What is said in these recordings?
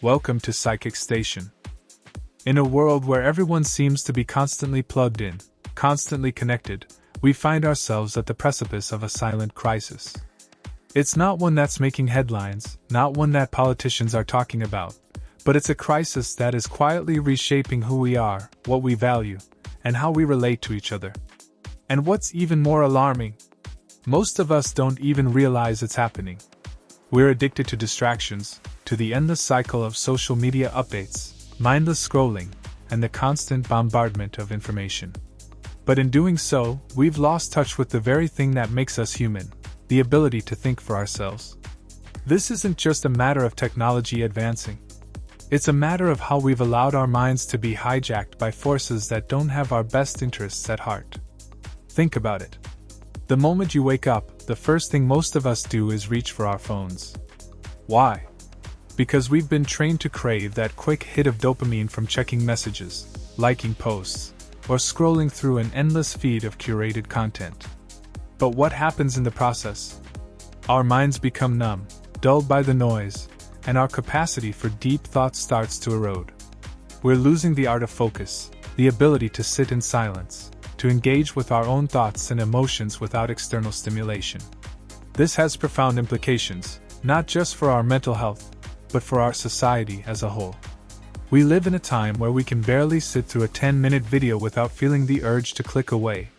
Welcome to Psychic Station. In a world where everyone seems to be constantly plugged in, constantly connected, we find ourselves at the precipice of a silent crisis. It's not one that's making headlines, not one that politicians are talking about, but it's a crisis that is quietly reshaping who we are, what we value, and how we relate to each other. And what's even more alarming, most of us don't even realize it's happening. We're addicted to distractions, to the endless cycle of social media updates, mindless scrolling, and the constant bombardment of information. But in doing so, we've lost touch with the very thing that makes us human, the ability to think for ourselves. This isn't just a matter of technology advancing. It's a matter of how we've allowed our minds to be hijacked by forces that don't have our best interests at heart. Think about it. The moment you wake up, the first thing most of us do is reach for our phones. Why? Because we've been trained to crave that quick hit of dopamine from checking messages, liking posts, or scrolling through an endless feed of curated content. But what happens in the process? Our minds become numb, dulled by the noise, and our capacity for deep thought starts to erode. We're losing the art of focus, the ability to sit in silence, to engage with our own thoughts and emotions without external stimulation. This has profound implications, not just for our mental health, but for our society as a whole. We live in a time where we can barely sit through a 10-minute video without feeling the urge to click away,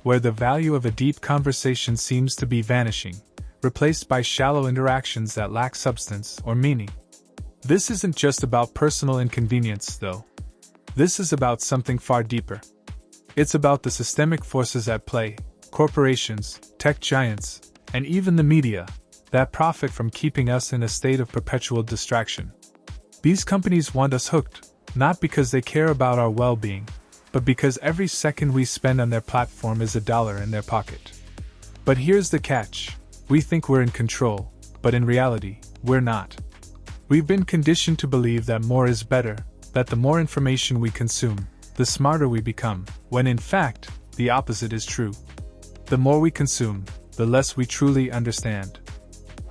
where the value of a deep conversation seems to be vanishing, replaced by shallow interactions that lack substance or meaning. This isn't just about personal inconvenience, though. This is about something far deeper. It's about the systemic forces at play, corporations, tech giants, and even the media, that profit from keeping us in a state of perpetual distraction. These companies want us hooked, not because they care about our well-being, but because every second we spend on their platform is $1 in their pocket. But here's the catch. We think we're in control, but in reality, we're not. We've been conditioned to believe that more is better, that the more information we consume, the smarter we become, when in fact, the opposite is true. The more we consume, the less we truly understand.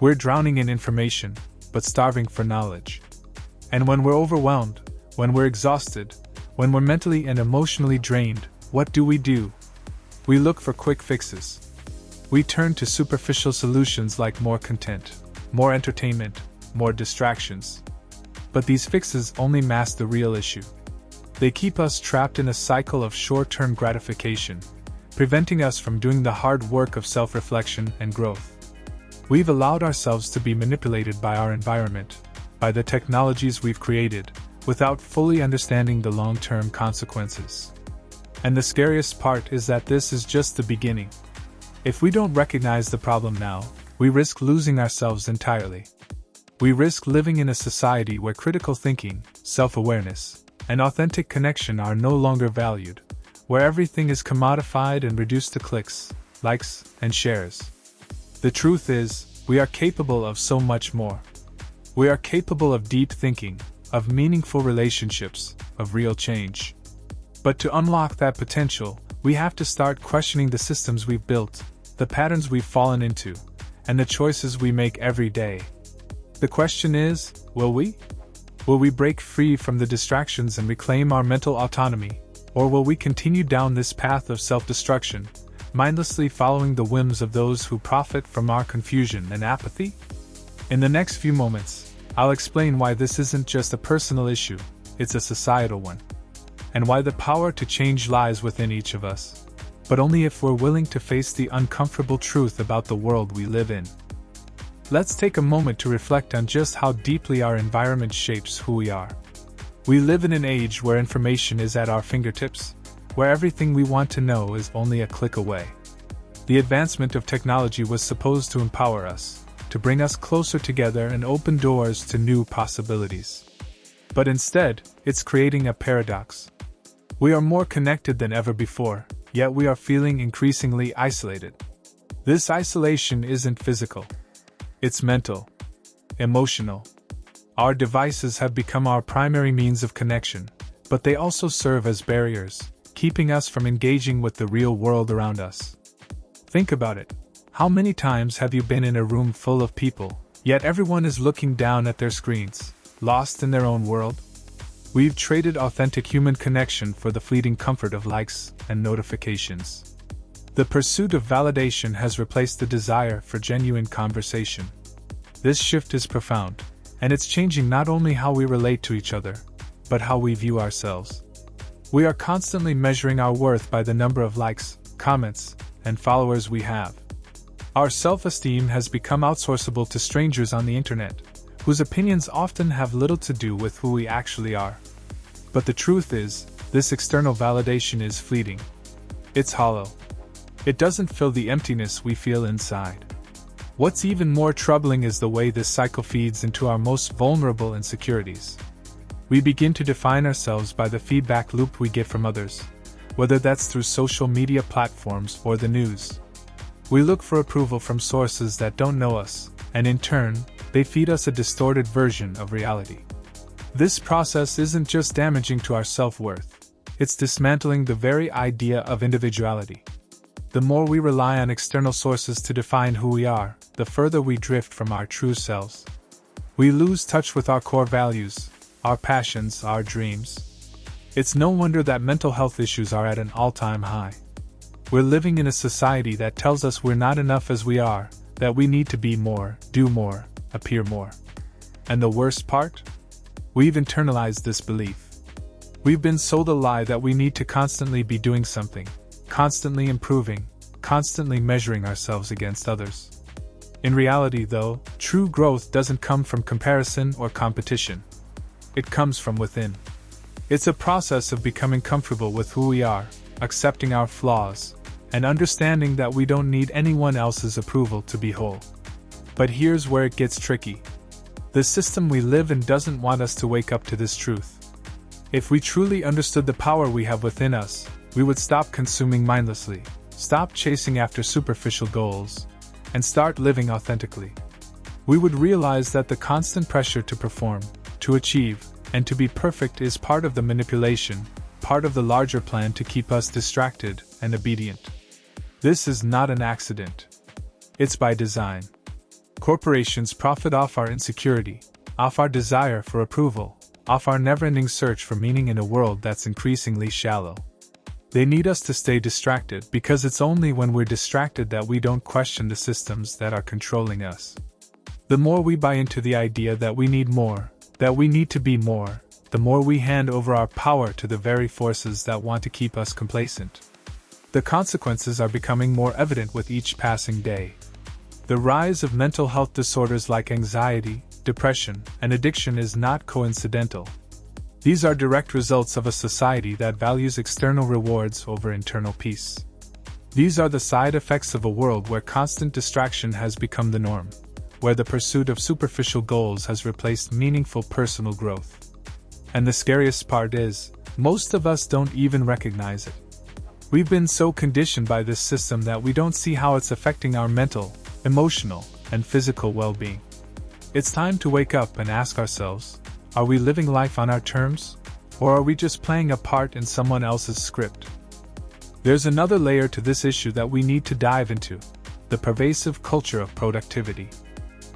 We're drowning in information, but starving for knowledge. And when we're overwhelmed, when we're exhausted, when we're mentally and emotionally drained, what do? We look for quick fixes. We turn to superficial solutions like more content, more entertainment, more distractions. But these fixes only mask the real issue. They keep us trapped in a cycle of short-term gratification, preventing us from doing the hard work of self-reflection and growth. We've allowed ourselves to be manipulated by our environment, by the technologies we've created, without fully understanding the long-term consequences. And the scariest part is that this is just the beginning. If we don't recognize the problem now, we risk losing ourselves entirely. We risk living in a society where critical thinking, self-awareness, and authentic connection are no longer valued, where everything is commodified and reduced to clicks, likes, and shares. The truth is, we are capable of so much more. We are capable of deep thinking, of meaningful relationships, of real change. But to unlock that potential, we have to start questioning the systems we've built, the patterns we've fallen into, and the choices we make every day. The question is, will we? Will we break free from the distractions and reclaim our mental autonomy, or will we continue down this path of self-destruction, mindlessly following the whims of those who profit from our confusion and apathy? In the next few moments, I'll explain why this isn't just a personal issue, it's a societal one, and why the power to change lies within each of us, but only if we're willing to face the uncomfortable truth about the world we live in. Let's take a moment to reflect on just how deeply our environment shapes who we are. We live in an age where information is at our fingertips, where everything we want to know is only a click away. The advancement of technology was supposed to empower us, to bring us closer together and open doors to new possibilities. But instead, it's creating a paradox. We are more connected than ever before, yet we are feeling increasingly isolated. This isolation isn't physical. It's mental, emotional. Our devices have become our primary means of connection, but they also serve as barriers, keeping us from engaging with the real world around us. Think about it. How many times have you been in a room full of people, yet everyone is looking down at their screens? lost in their own world? We've traded authentic human connection for the fleeting comfort of likes and notifications. The pursuit of validation has replaced the desire for genuine conversation. This shift is profound, and it's changing not only how we relate to each other, but how we view ourselves. We are constantly measuring our worth by the number of likes, comments, and followers we have. Our self-esteem has become outsourceable to strangers on the internet, whose opinions often have little to do with who we actually are. But the truth is, this external validation is fleeting. It's hollow. It doesn't fill the emptiness we feel inside. What's even more troubling is the way this cycle feeds into our most vulnerable insecurities. We begin to define ourselves by the feedback loop we get from others, whether that's through social media platforms or the news. We look for approval from sources that don't know us, and in turn, they feed us a distorted version of reality. This process isn't just damaging to our self-worth, it's dismantling the very idea of individuality. The more we rely on external sources to define who we are, the further we drift from our true selves. We lose touch with our core values, our passions, our dreams. It's no wonder that mental health issues are at an all-time high. We're living in a society that tells us we're not enough as we are, that we need to be more, do more, appear more. And the worst part? We've internalized this belief. We've been sold a lie that we need to constantly be doing something, constantly improving, constantly measuring ourselves against others. In reality, though, true growth doesn't come from comparison or competition. It comes from within. It's a process of becoming comfortable with who we are, accepting our flaws, and understanding that we don't need anyone else's approval to be whole. But here's where it gets tricky. The system we live in doesn't want us to wake up to this truth. If we truly understood the power we have within us, we would stop consuming mindlessly, stop chasing after superficial goals, and start living authentically. We would realize that the constant pressure to perform, to achieve, and to be perfect is part of the manipulation, part of the larger plan to keep us distracted and obedient. This is not an accident. It's by design. Corporations profit off our insecurity, off our desire for approval, off our never-ending search for meaning in a world that's increasingly shallow. They need us to stay distracted because it's only when we're distracted that we don't question the systems that are controlling us. The more we buy into the idea that we need more, that we need to be more, the more we hand over our power to the very forces that want to keep us complacent. The consequences are becoming more evident with each passing day. The rise of mental health disorders like anxiety, depression, and addiction is not coincidental. These are direct results of a society that values external rewards over internal peace. These are the side effects of a world where constant distraction has become the norm, where the pursuit of superficial goals has replaced meaningful personal growth. And the scariest part is, most of us don't even recognize it. We've been so conditioned by this system that we don't see how it's affecting our mental, emotional, and physical well-being. It's time to wake up and ask ourselves, are we living life on our terms, or are we just playing a part in someone else's script? There's another layer to this issue that we need to dive into: the pervasive culture of productivity.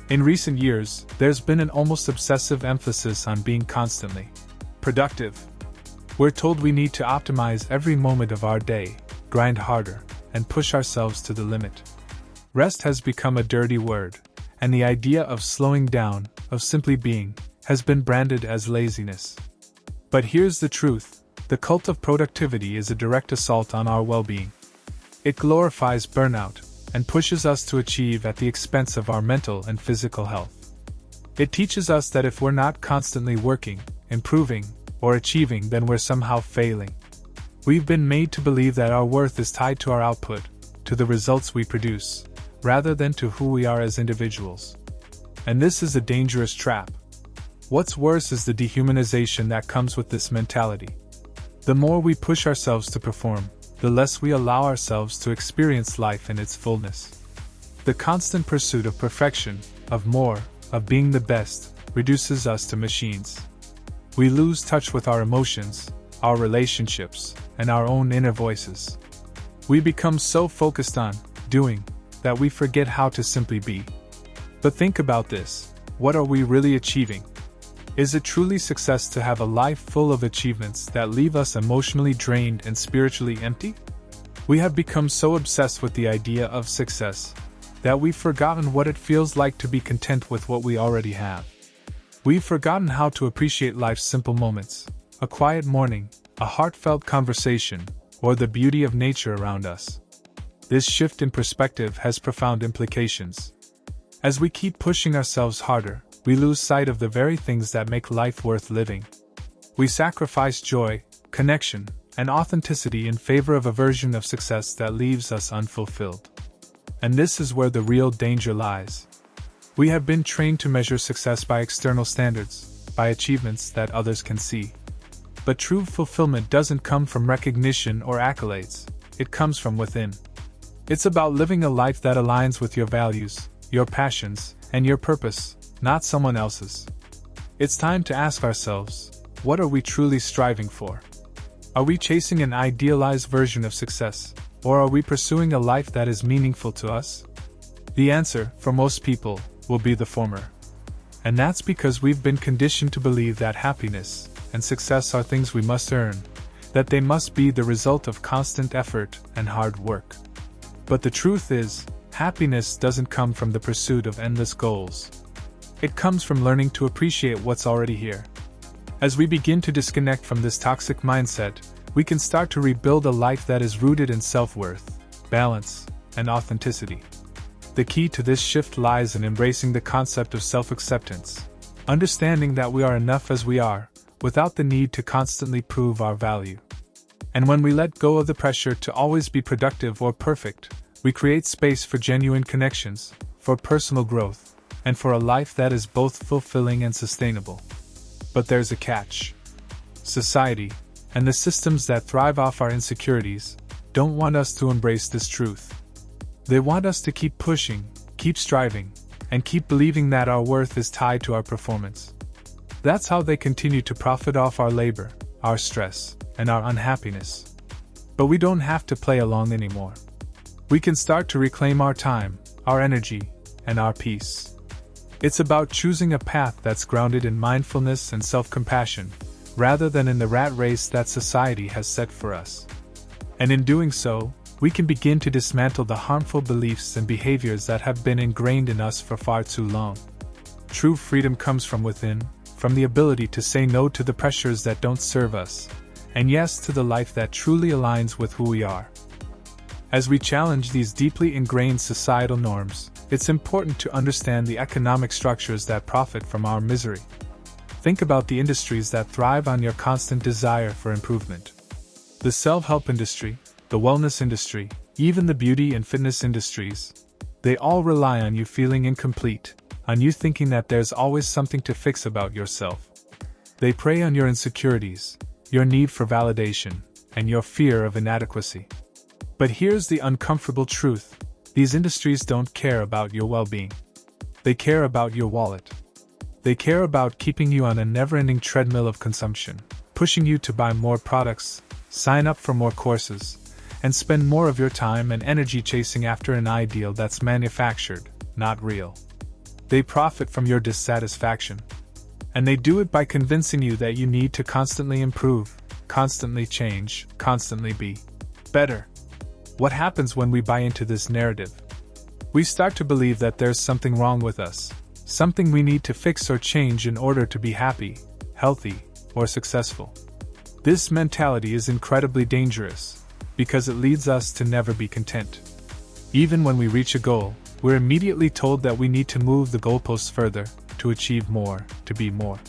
In recent years, there's been an almost obsessive emphasis on being constantly productive. We're told we need to optimize every moment of our day, grind harder, and push ourselves to the limit. Rest has become a dirty word, and the idea of slowing down, of simply being, has been branded as laziness. But here's the truth: the cult of productivity is a direct assault on our well-being. It glorifies burnout and pushes us to achieve at the expense of our mental and physical health. It teaches us that if we're not constantly working, improving, or achieving, then we're somehow failing. We've been made to believe that our worth is tied to our output, to the results we produce, rather than to who we are as individuals. And this is a dangerous trap. What's worse is the dehumanization that comes with this mentality. The more we push ourselves to perform, the less we allow ourselves to experience life in its fullness. The constant pursuit of perfection, of more, of being the best, reduces us to machines. We lose touch with our emotions, our relationships, and our own inner voices. We become so focused on doing that we forget how to simply be. But think about this: what are we really achieving? Is it truly success to have a life full of achievements that leave us emotionally drained and spiritually empty? We have become so obsessed with the idea of success that we've forgotten what it feels like to be content with what we already have. We've forgotten how to appreciate life's simple moments, a quiet morning, a heartfelt conversation, or the beauty of nature around us. This shift in perspective has profound implications. As we keep pushing ourselves harder, we lose sight of the very things that make life worth living. We sacrifice joy, connection, and authenticity in favor of a version of success that leaves us unfulfilled. And this is where the real danger lies. We have been trained to measure success by external standards, by achievements that others can see. But true fulfillment doesn't come from recognition or accolades, it comes from within. It's about living a life that aligns with your values, your passions, and your purpose, not someone else's. It's time to ask ourselves, what are we truly striving for? Are we chasing an idealized version of success, or are we pursuing a life that is meaningful to us? The answer, for most people, will be the former. And that's because we've been conditioned to believe that happiness and success are things we must earn, that they must be the result of constant effort and hard work. But the truth is, happiness doesn't come from the pursuit of endless goals. It comes from learning to appreciate what's already here. As we begin to disconnect from this toxic mindset, we can start to rebuild a life that is rooted in self-worth, balance, and authenticity. The key to this shift lies in embracing the concept of self-acceptance, understanding that we are enough as we are, without the need to constantly prove our value. And when we let go of the pressure to always be productive or perfect, we create space for genuine connections, for personal growth, and for a life that is both fulfilling and sustainable. But there's a catch. Society, and the systems that thrive off our insecurities, don't want us to embrace this truth. They want us to keep pushing, keep striving, and keep believing that our worth is tied to our performance. That's how they continue to profit off our labor, our stress, and our unhappiness. But we don't have to play along anymore. We can start to reclaim our time, our energy, and our peace. It's about choosing a path that's grounded in mindfulness and self-compassion, rather than in the rat race that society has set for us. And in doing so, we can begin to dismantle the harmful beliefs and behaviors that have been ingrained in us for far too long. True freedom comes from within, from the ability to say no to the pressures that don't serve us, and yes to the life that truly aligns with who we are. As we challenge these deeply ingrained societal norms, it's important to understand the economic structures that profit from our misery. Think about the industries that thrive on your constant desire for improvement. The self-help industry, the wellness industry, even the beauty and fitness industries, they all rely on you feeling incomplete, on you thinking that there's always something to fix about yourself. They prey on your insecurities, your need for validation, and your fear of inadequacy. But here's the uncomfortable truth. These industries don't care about your well-being. They care about your wallet. They care about keeping you on a never-ending treadmill of consumption, pushing you to buy more products, sign up for more courses, and spend more of your time and energy chasing after an ideal that's manufactured, not real. They profit from your dissatisfaction. And they do it by convincing you that you need to constantly improve, constantly change, constantly be better. What happens when we buy into this narrative? We start to believe that there's something wrong with us, something we need to fix or change in order to be happy, healthy, or successful. This mentality is incredibly dangerous, because it leads us to never be content. Even when we reach a goal, we're immediately told that we need to move the goalposts further, to achieve more, to be more.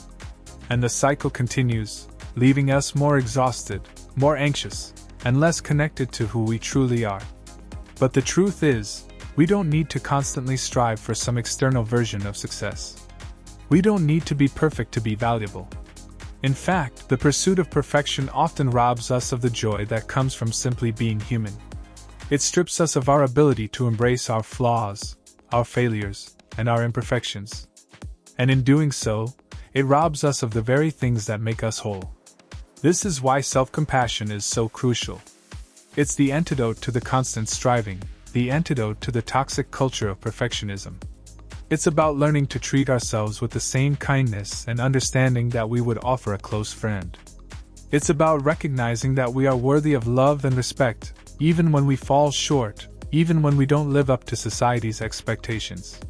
And the cycle continues, leaving us more exhausted, more anxious, and less connected to who we truly are. But the truth is, we don't need to constantly strive for some external version of success. We don't need to be perfect to be valuable. In fact, the pursuit of perfection often robs us of the joy that comes from simply being human. It strips us of our ability to embrace our flaws, our failures, and our imperfections. And in doing so, it robs us of the very things that make us whole. This is why self-compassion is so crucial. It's the antidote to the constant striving, the antidote to the toxic culture of perfectionism. It's about learning to treat ourselves with the same kindness and understanding that we would offer a close friend. It's about recognizing that we are worthy of love and respect, even when we fall short, even when we don't live up to society's expectations.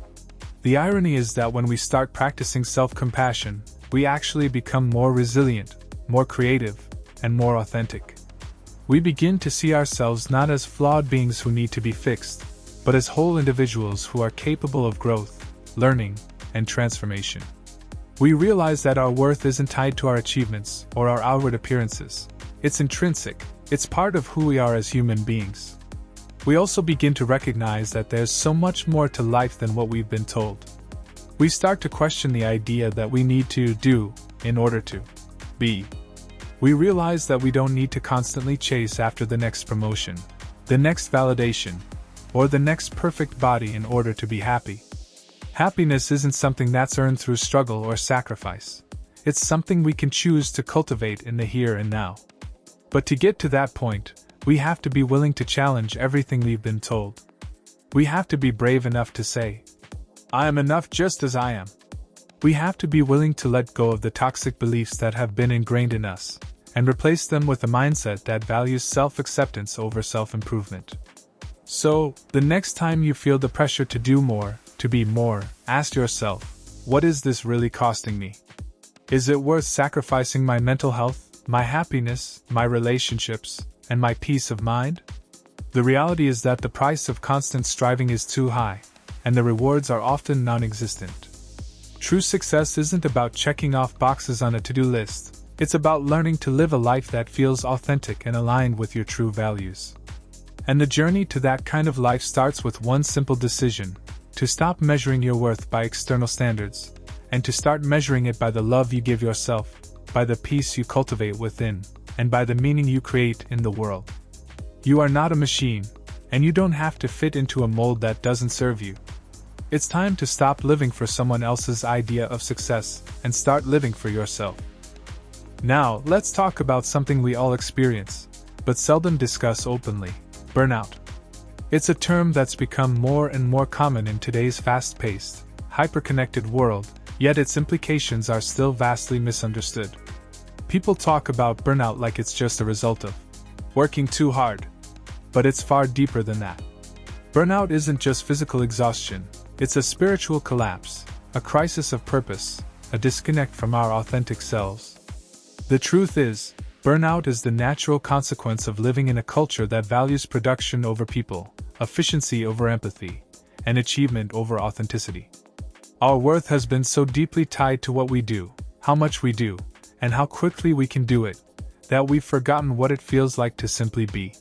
The irony is that when we start practicing self-compassion, we actually become more resilient, more creative, and more authentic. We begin to see ourselves not as flawed beings who need to be fixed, but as whole individuals who are capable of growth, learning, and transformation. We realize that our worth isn't tied to our achievements or our outward appearances. It's intrinsic, it's part of who we are as human beings. We also begin to recognize that there's so much more to life than what we've been told. We start to question the idea that we need to do in order to be. We realize that we don't need to constantly chase after the next promotion, the next validation, or the next perfect body in order to be happy. Happiness isn't something that's earned through struggle or sacrifice. It's something we can choose to cultivate in the here and now. But to get to that point, we have to be willing to challenge everything we've been told. We have to be brave enough to say, I am enough just as I am. We have to be willing to let go of the toxic beliefs that have been ingrained in us, and replace them with a mindset that values self-acceptance over self-improvement. So, the next time you feel the pressure to do more, to be more, ask yourself, what is this really costing me? Is it worth sacrificing my mental health, my happiness, my relationships, and my peace of mind? The reality is that the price of constant striving is too high, and the rewards are often non-existent. True success isn't about checking off boxes on a to-do list, it's about learning to live a life that feels authentic and aligned with your true values. And the journey to that kind of life starts with one simple decision: to stop measuring your worth by external standards, and to start measuring it by the love you give yourself, by the peace you cultivate within, and by the meaning you create in the world. You are not a machine, and you don't have to fit into a mold that doesn't serve you. It's time to stop living for someone else's idea of success and start living for yourself. Now, let's talk about something we all experience, but seldom discuss openly: burnout. It's a term that's become more and more common in today's fast-paced, hyper-connected world, yet its implications are still vastly misunderstood. People talk about burnout like it's just a result of working too hard, but it's far deeper than that. Burnout isn't just physical exhaustion, it's a spiritual collapse, a crisis of purpose, a disconnect from our authentic selves. The truth is, burnout is the natural consequence of living in a culture that values production over people, efficiency over empathy, and achievement over authenticity. Our worth has been so deeply tied to what we do, how much we do, and how quickly we can do it, that we've forgotten what it feels like to simply be.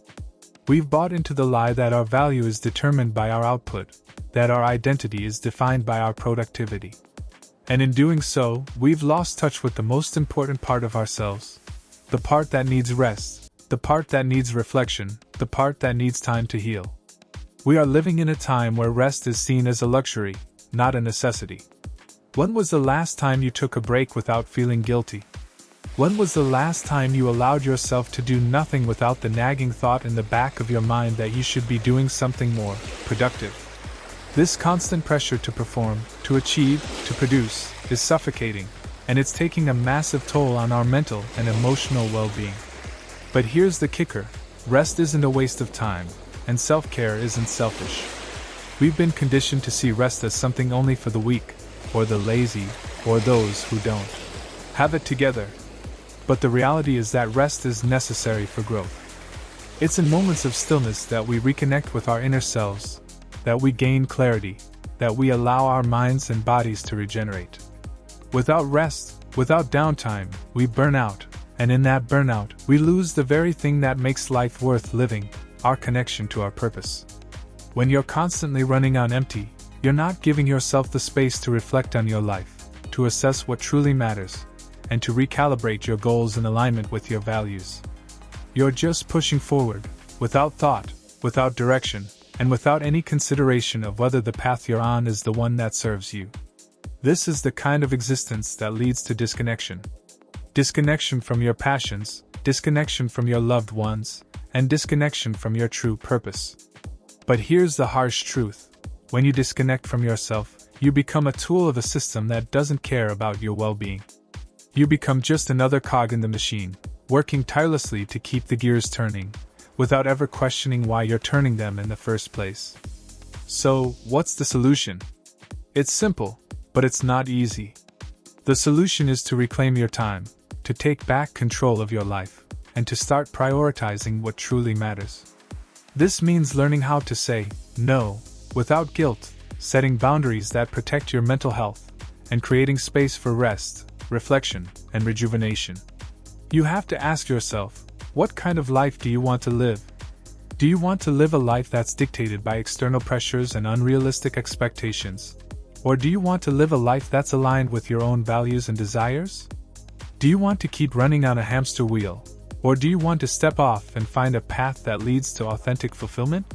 We've bought into the lie that our value is determined by our output, that our identity is defined by our productivity. And in doing so, we've lost touch with the most important part of ourselves. The part that needs rest, the part that needs reflection, the part that needs time to heal. We are living in a time where rest is seen as a luxury, not a necessity. When was the last time you took a break without feeling guilty? When was the last time you allowed yourself to do nothing without the nagging thought in the back of your mind that you should be doing something more productive? This constant pressure to perform, to achieve, to produce, is suffocating, and it's taking a massive toll on our mental and emotional well-being. But here's the kicker: rest isn't a waste of time, and self-care isn't selfish. We've been conditioned to see rest as something only for the weak, or the lazy, or those who don't have it together. But the reality is that rest is necessary for growth. It's in moments of stillness that we reconnect with our inner selves, that we gain clarity, that we allow our minds and bodies to regenerate. Without rest, without downtime, we burn out, and in that burnout, we lose the very thing that makes life worth living: our connection to our purpose. When you're constantly running on empty, you're not giving yourself the space to reflect on your life, to assess what truly matters, and to recalibrate your goals in alignment with your values. You're just pushing forward, without thought, without direction, and without any consideration of whether the path you're on is the one that serves you. This is the kind of existence that leads to disconnection. Disconnection from your passions, disconnection from your loved ones, and disconnection from your true purpose. But here's the harsh truth: when you disconnect from yourself, You become a tool of a system that doesn't care about your well-being. You become just another cog in the machine, working tirelessly to keep the gears turning, without ever questioning why you're turning them in the first place. So, what's the solution? It's simple, but it's not easy. The solution is to reclaim your time, to take back control of your life, and to start prioritizing what truly matters. This means learning how to say no without guilt, setting boundaries that protect your mental health, and creating space for rest, reflection, and rejuvenation. You have to ask yourself, what kind of life do you want to live? Do you want to live a life that's dictated by external pressures and unrealistic expectations? Or do you want to live a life that's aligned with your own values and desires? Do you want to keep running on a hamster wheel? Or do you want to step off and find a path that leads to authentic fulfillment?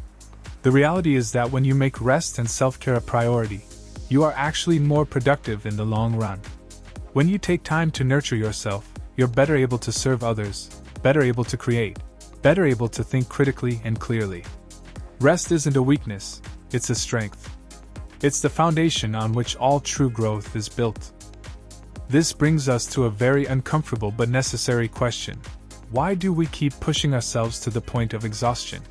The reality is that when you make rest and self-care a priority, you are actually more productive in the long run. When you take time to nurture yourself, you're better able to serve others, better able to create, better able to think critically and clearly. Rest isn't a weakness, it's a strength. It's the foundation on which all true growth is built. This brings us to a very uncomfortable but necessary question. Why do we keep pushing ourselves to the point of exhaustion?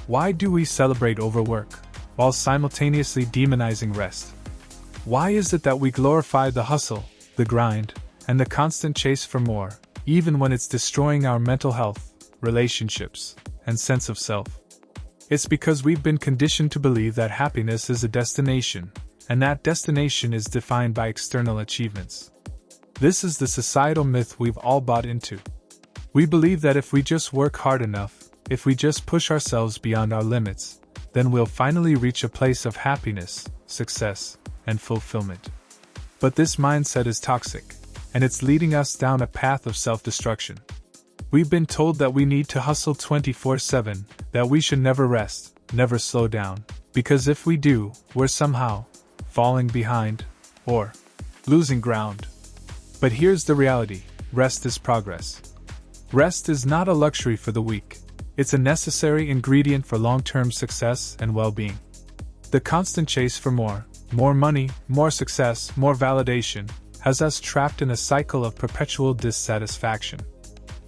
Why do we celebrate overwork, while simultaneously demonizing rest? Why is it that we glorify the hustle, the grind, and the constant chase for more, even when it's destroying our mental health, relationships, and sense of self? It's because we've been conditioned to believe that happiness is a destination, and that destination is defined by external achievements. This is the societal myth we've all bought into. We believe that if we just work hard enough, if we just push ourselves beyond our limits, then we'll finally reach a place of happiness, success, and fulfillment. But this mindset is toxic, and it's leading us down a path of self-destruction. We've been told that we need to hustle 24/7, that we should never rest, never slow down, because if we do, we're somehow falling behind, or losing ground. But here's the reality: rest is progress. Rest is not a luxury for the weak. It's a necessary ingredient for long-term success and well-being. The constant chase for more money, more success, more validation, has us trapped in a cycle of perpetual dissatisfaction.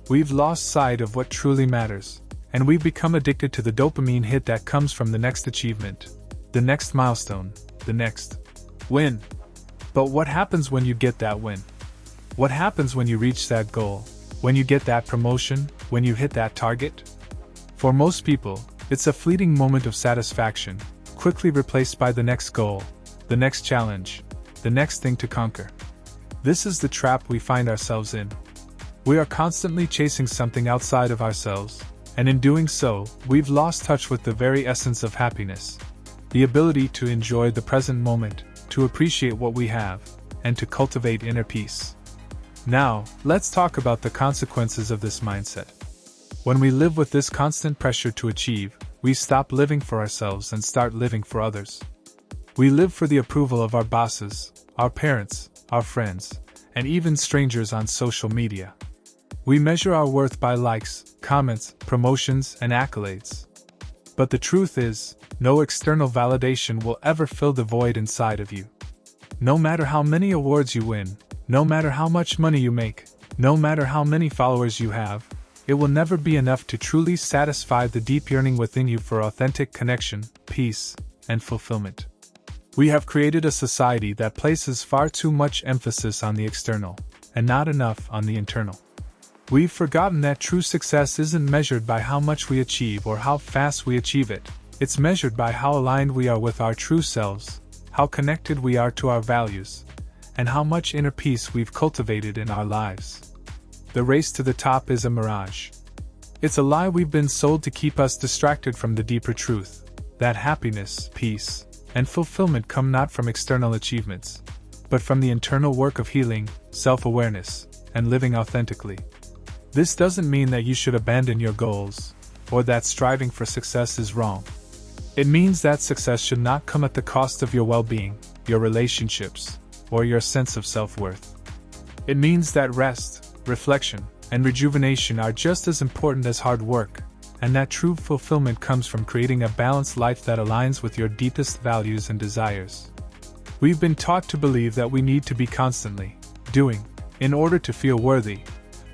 We've lost sight of what truly matters, and we've become addicted to the dopamine hit that comes from the next achievement, the next milestone, the next win. But what happens when you get that win? What happens when you reach that goal? When you get that promotion? When you hit that target? For most people, it's a fleeting moment of satisfaction, quickly replaced by the next goal, the next challenge, the next thing to conquer. This is the trap we find ourselves in. We are constantly chasing something outside of ourselves, and in doing so, we've lost touch with the very essence of happiness, the ability to enjoy the present moment, to appreciate what we have, and to cultivate inner peace. Now, let's talk about the consequences of this mindset. When we live with this constant pressure to achieve, we stop living for ourselves and start living for others. We live for the approval of our bosses, our parents, our friends, and even strangers on social media. We measure our worth by likes, comments, promotions, and accolades. But the truth is, no external validation will ever fill the void inside of you. No matter how many awards you win, no matter how much money you make, no matter how many followers you have, it will never be enough to truly satisfy the deep yearning within you for authentic connection, peace, and fulfillment. We have created a society that places far too much emphasis on the external, and not enough on the internal. We've forgotten that true success isn't measured by how much we achieve or how fast we achieve it. It's measured by how aligned we are with our true selves, how connected we are to our values, and how much inner peace we've cultivated in our lives. The race to the top is a mirage. It's a lie we've been sold to keep us distracted from the deeper truth, that happiness, peace, and fulfillment come not from external achievements, but from the internal work of healing, self-awareness, and living authentically. This doesn't mean that you should abandon your goals, or that striving for success is wrong. It means that success should not come at the cost of your well-being, your relationships, or your sense of self-worth. It means that rest, reflection, and rejuvenation are just as important as hard work, and that true fulfillment comes from creating a balanced life that aligns with your deepest values and desires. We've been taught to believe that we need to be constantly doing in order to feel worthy,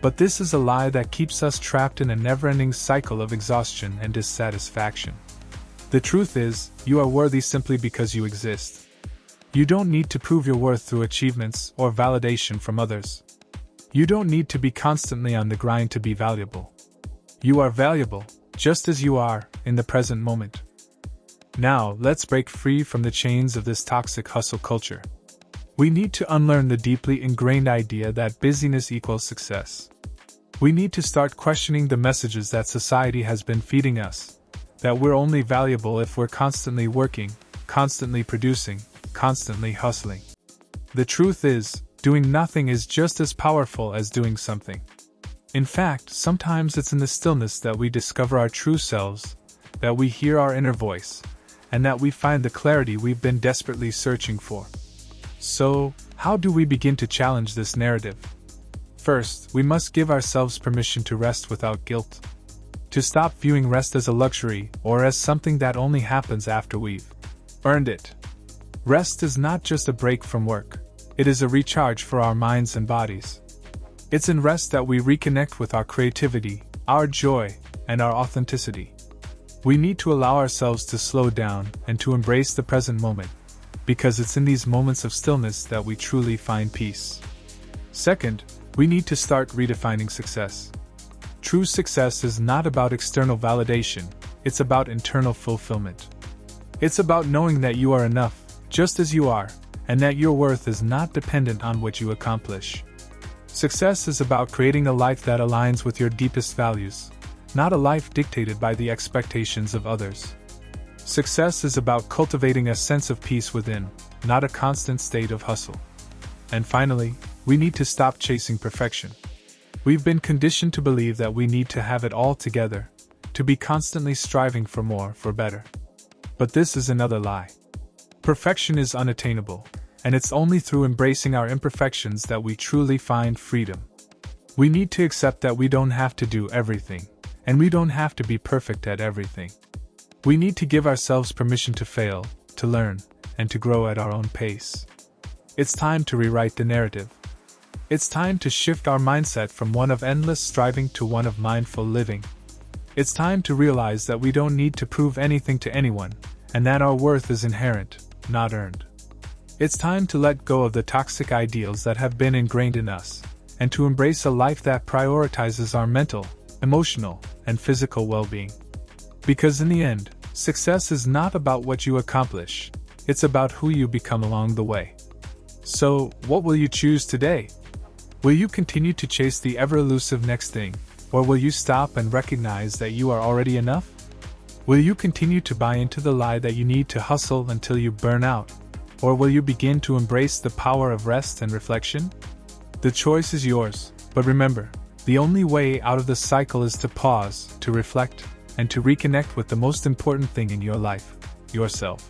but this is a lie that keeps us trapped in a never-ending cycle of exhaustion and dissatisfaction. The truth is, you are worthy simply because you exist. You don't need to prove your worth through achievements or validation from others. You don't need to be constantly on the grind to be valuable. You are valuable, just as you are, in the present moment. Now, let's break free from the chains of this toxic hustle culture. We need to unlearn the deeply ingrained idea that busyness equals success. We need to start questioning the messages that society has been feeding us, that we're only valuable if we're constantly working, constantly producing, constantly hustling. The truth is, doing nothing is just as powerful as doing something. In fact, sometimes it's in the stillness that we discover our true selves, that we hear our inner voice, and that we find the clarity we've been desperately searching for. So, how do we begin to challenge this narrative? First, we must give ourselves permission to rest without guilt. To stop viewing rest as a luxury or as something that only happens after we've earned it. Rest is not just a break from work, it is a recharge for our minds and bodies. It's in rest that we reconnect with our creativity, our joy, and our authenticity. We need to allow ourselves to slow down and to embrace the present moment, because it's in these moments of stillness that we truly find peace. Second, we need to start redefining success. True success is not about external validation, it's about internal fulfillment. It's about knowing that you are enough, just as you are, and that your worth is not dependent on what you accomplish. Success is about creating a life that aligns with your deepest values, not a life dictated by the expectations of others. Success is about cultivating a sense of peace within, not a constant state of hustle. And finally, we need to stop chasing perfection. We've been conditioned to believe that we need to have it all together, to be constantly striving for more, for better. But this is another lie. Perfection is unattainable, and it's only through embracing our imperfections that we truly find freedom. We need to accept that we don't have to do everything, and we don't have to be perfect at everything. We need to give ourselves permission to fail, to learn, and to grow at our own pace. It's time to rewrite the narrative. It's time to shift our mindset from one of endless striving to one of mindful living. It's time to realize that we don't need to prove anything to anyone, and that our worth is inherent, not earned. It's time to let go of the toxic ideals that have been ingrained in us, and to embrace a life that prioritizes our mental, emotional, and physical well-being. Because in the end, success is not about what you accomplish, it's about who you become along the way. So, what will you choose today? Will you continue to chase the ever-elusive next thing, or will you stop and recognize that you are already enough? Will you continue to buy into the lie that you need to hustle until you burn out, or will you begin to embrace the power of rest and reflection? The choice is yours, but remember, the only way out of the cycle is to pause, to reflect, and to reconnect with the most important thing in your life, yourself.